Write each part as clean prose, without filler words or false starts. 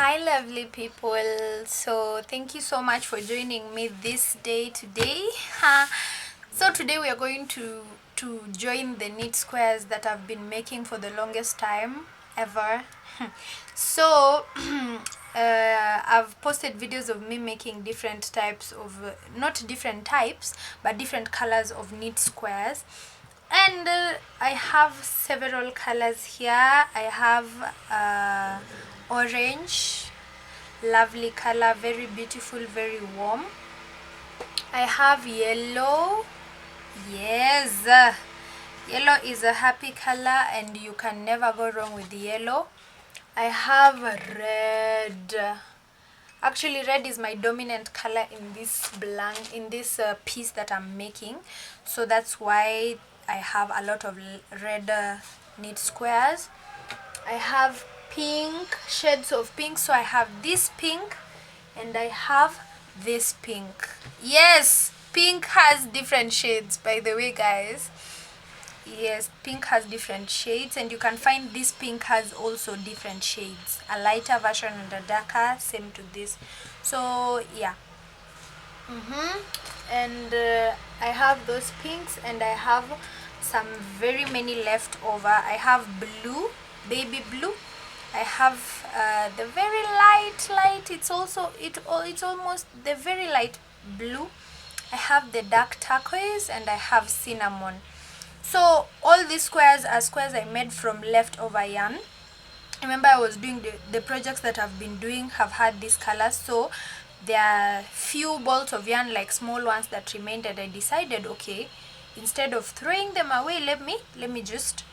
Hi lovely people, so thank you so much for joining me this day today. So today we are going to join the knit squares that I've been making for the longest time ever. So I've posted videos of me making different types of not different types but different colors of knit squares, and I have several colors here. I have orange, lovely color, very beautiful, very warm. I have yellow. Yes, yellow is a happy color and you can never go wrong with yellow. I have red. Actually, red is my dominant color in this piece that I'm making, so that's why I have a lot of red knit squares. I have pink, shades of pink, so I have this pink and I have this pink. Yes, pink has different shades, by the way, guys. Yes, pink has different shades, and you can find this pink has also different shades, a lighter version and a darker, same to this. So yeah. And I have those pinks, and I have some very many left over. I have blue, baby blue. I have the very light. It's almost the very light blue. I have the dark turquoise, and I have cinnamon. So all these squares are squares I made from leftover yarn. Remember, I was doing the projects that I've been doing have had these colors, so there are few balls of yarn, like small ones, that remained, and I decided, okay, instead of throwing them away, let me just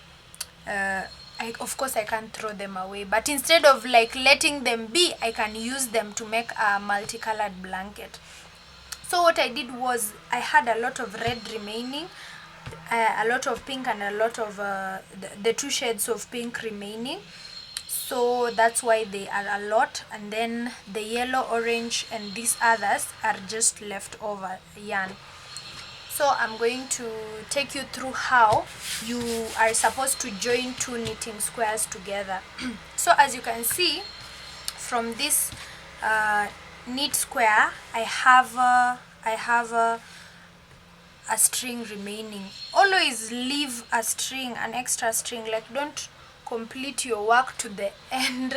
of course I can't throw them away, but instead of like letting them be, I can use them to make a multicolored blanket. So what I did was, I had a lot of red remaining, a lot of pink, and a lot of the two shades of pink remaining. So that's why they are a lot, and then the yellow, orange, and these others are just leftover yarn. So I'm going to take you through how you are supposed to join two knitting squares together. So as you can see from this knit square, I have a string remaining. Always leave a string, an extra string, like don't complete your work to the end.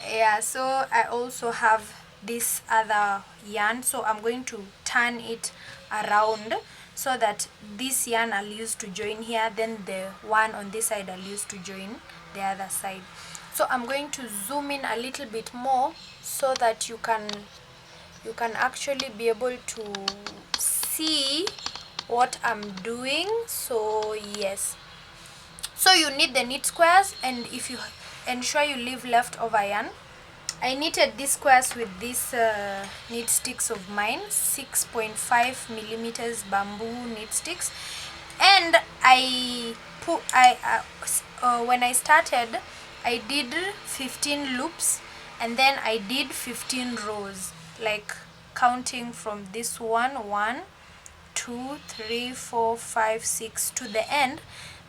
Yeah, so I also have this other yarn, so I'm going to turn it around so that this yarn I'll use to join here, then the one on this side I'll use to join the other side. So I'm going to zoom in a little bit more so that you can actually be able to see what I'm doing. So yes, so you need the knit squares, and if you ensure you leave leftover yarn. I knitted these squares with these knit sticks of mine, 6.5 millimeters bamboo knit sticks, and when I started, I did 15 loops, and then I did 15 rows, like counting from this one, 2, 3, 4, 5, 6 to the end,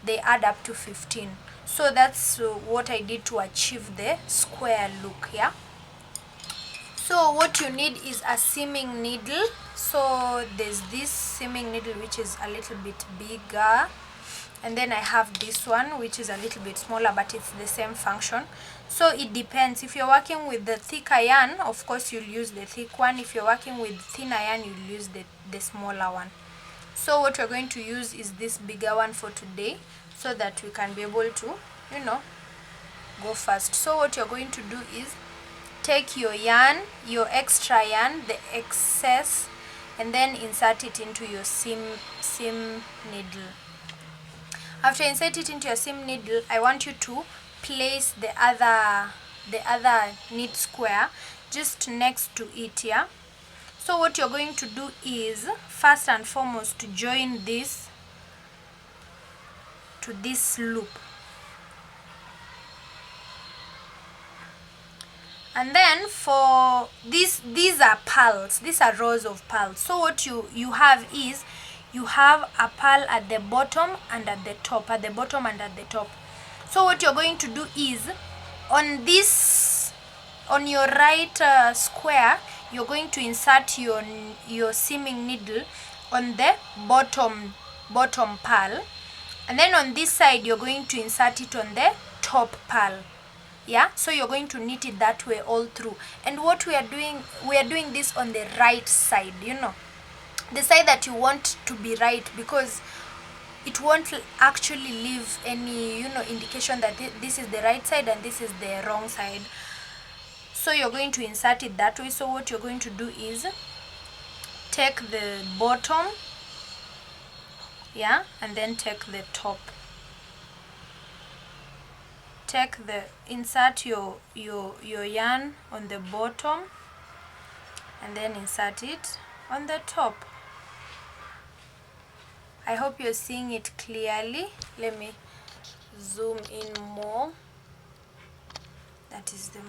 they add up to 15. So that's what I did to achieve the square look. Yeah. So what you need is a seaming needle. So there's this seaming needle which is a little bit bigger, and then I have this one which is a little bit smaller, but it's the same function. So it depends. If you're working with the thicker yarn, of course you'll use the thick one. If you're working with thinner yarn, you'll use the smaller one. So what we're going to use is this bigger one for today, so that we can be able to, go fast. So what you're going to do is take your yarn, your extra yarn, the excess, and then insert it into your seam needle. After you insert it into your seam needle, I want you to place the other knit square just next to it. Yeah. So what you're going to do is, first and foremost, to join this to this loop, and then for these are purls, these are rows of purls. So what you have is, you have a purl at the bottom and at the top, at the bottom and at the top. So what you're going to do is, on this on your right square, you're going to insert your seaming needle on the bottom purl, and then on this side you're going to insert it on the top purl. Yeah, so you're going to knit it that way all through. And what we are doing this on the right side, you know, the side that you want to be right, because it won't actually leave any, you know, indication that this is the right side and this is the wrong side. So you're going to insert it that way. So what you're going to do is take the bottom, yeah, and then take the top. Insert your yarn on the bottom and then insert it on the top. I hope you're seeing it clearly. Let me zoom in more. That is the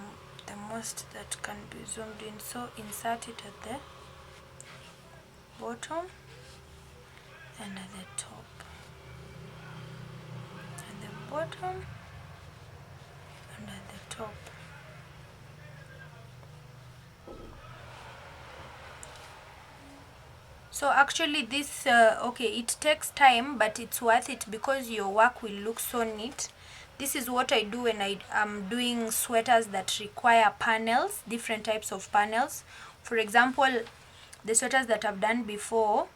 most that can be zoomed in. So insert it at the bottom and at the top, at the bottom and at the top. So actually this okay, it takes time, but it's worth it because your work will look so neat. This is what I do when I am doing sweaters that require panels, different types of panels. For example, the sweaters that I've done before,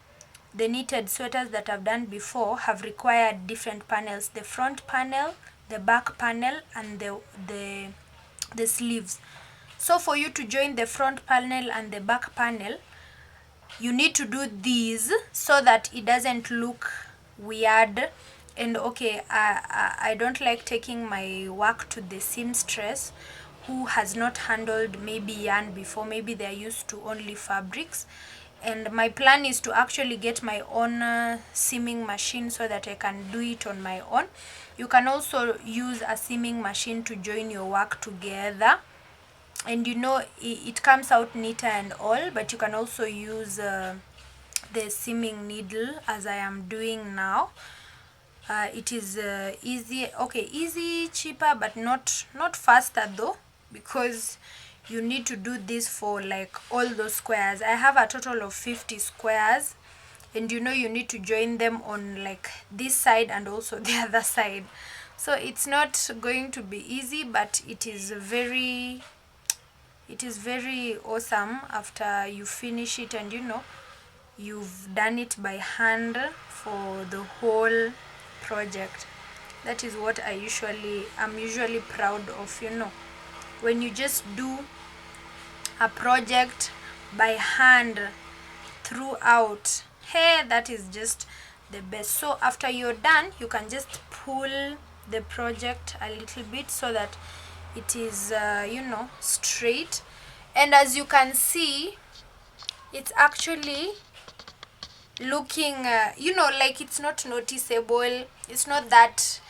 the knitted sweaters that I've done before have required different panels: the front panel, the back panel, and the sleeves. So for you to join the front panel and the back panel, you need to do these so that it doesn't look weird. And okay, I don't like taking my work to the seamstress who has not handled maybe yarn before. Maybe they're used to only fabrics, and my plan is to actually get my own seaming machine so that I can do it on my own. You can also use a seaming machine to join your work together, and you know, it comes out neater and all. But you can also use the seaming needle as I am doing now. It is easy, okay, easy, cheaper, but not faster though, because you need to do this for like all those squares. I have a total of 50 squares, and you know, you need to join them on like this side and also the other side. So it's not going to be easy, but it is very awesome after you finish it and you know you've done it by hand for the whole project. That is what I'm usually proud of, you know, when you just do a project by hand throughout. Hey, that is just the best. So after you're done, you can just pull the project a little bit so that it is you know, straight. And as you can see, it's actually looking you know, like it's not noticeable. It's not that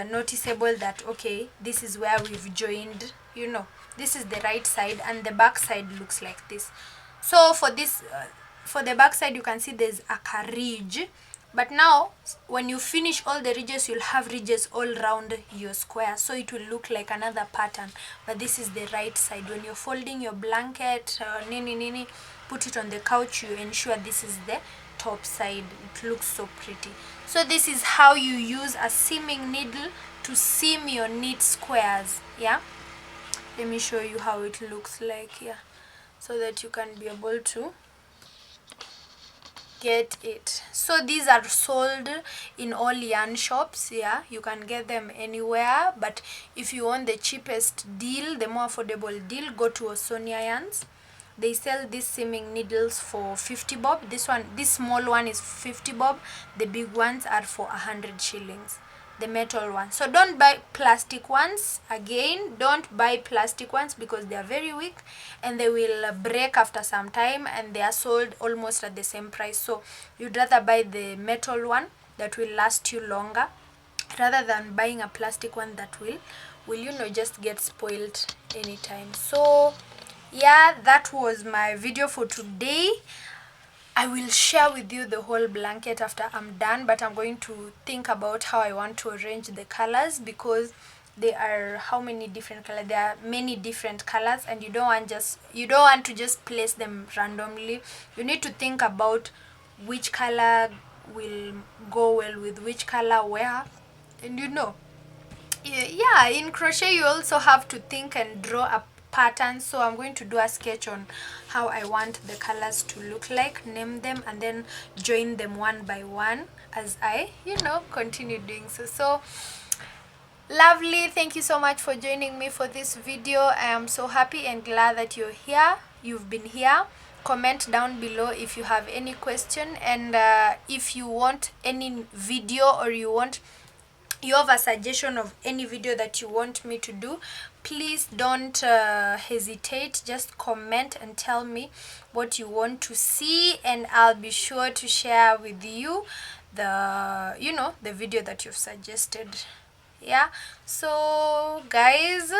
noticeable that okay, this is where we've joined, you know, this is the right side and the back side looks like this. So for this for the back side, you can see there's a ridge, but now when you finish all the ridges, you'll have ridges all around your square, so it will look like another pattern. But this is the right side. When you're folding your blanket, nini, put it on the couch, you ensure this is the top side. It looks so pretty. So this is how you use a seaming needle to seam your knit squares. Yeah, let me show you how it looks like, yeah, so that you can be able to get it. So these are sold in all yarn shops. Yeah, you can get them anywhere, but if you want the cheapest deal, the more affordable deal, go to Osonia Yarns. They sell these seaming needles for 50 bob. This small one is 50 bob. The big ones are for 100 shillings, the metal ones. So don't buy plastic ones. Again, don't buy plastic ones because they are very weak and they will break after some time, and they are sold almost at the same price. So you'd rather buy the metal one that will last you longer rather than buying a plastic one that will you know, just get spoiled anytime. So yeah, that was my video for today. I will share with you the whole blanket after I'm done, but I'm going to think about how I want to arrange the colors, because there are how many different colors? There are many different colors, and you don't want to just place them randomly. You need to think about which color will go well with which color where. And yeah, in crochet you also have to think and draw a pattern. So I'm going to do a sketch on how I want the colors to look like, name them, and then join them one by one as I continue doing so. Lovely, thank you so much for joining me for this video. I am so happy and glad that you've been here. Comment down below if you have any question, and if you want any video, or you have a suggestion of any video that you want me to do, please don't hesitate. Just comment and tell me what you want to see, and I'll be sure to share with you the video that you've suggested. Yeah, so guys,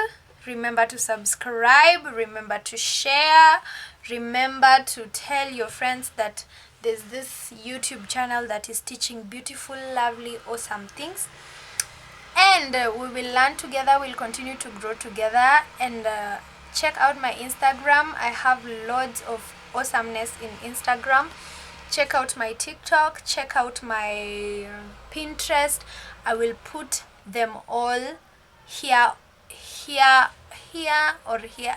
remember to subscribe, remember to share, remember to tell your friends that there's this YouTube channel that is teaching beautiful, lovely, awesome things, and we will learn together, we'll continue to grow together. And check out my Instagram. I have loads of awesomeness in Instagram. Check out my TikTok, check out my Pinterest. I will put them all here or here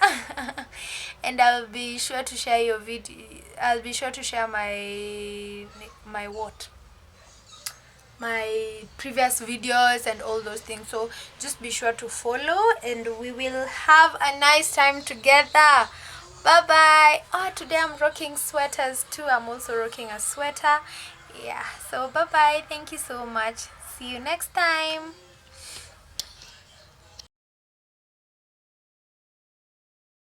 and I'll be sure to share your video. I'll be sure to share my previous videos and all those things. So just be sure to follow, and we will have a nice time together. Bye bye. Oh, today I'm rocking sweaters too. I'm also rocking a sweater. Yeah, so bye bye. Thank you so much. See you next time.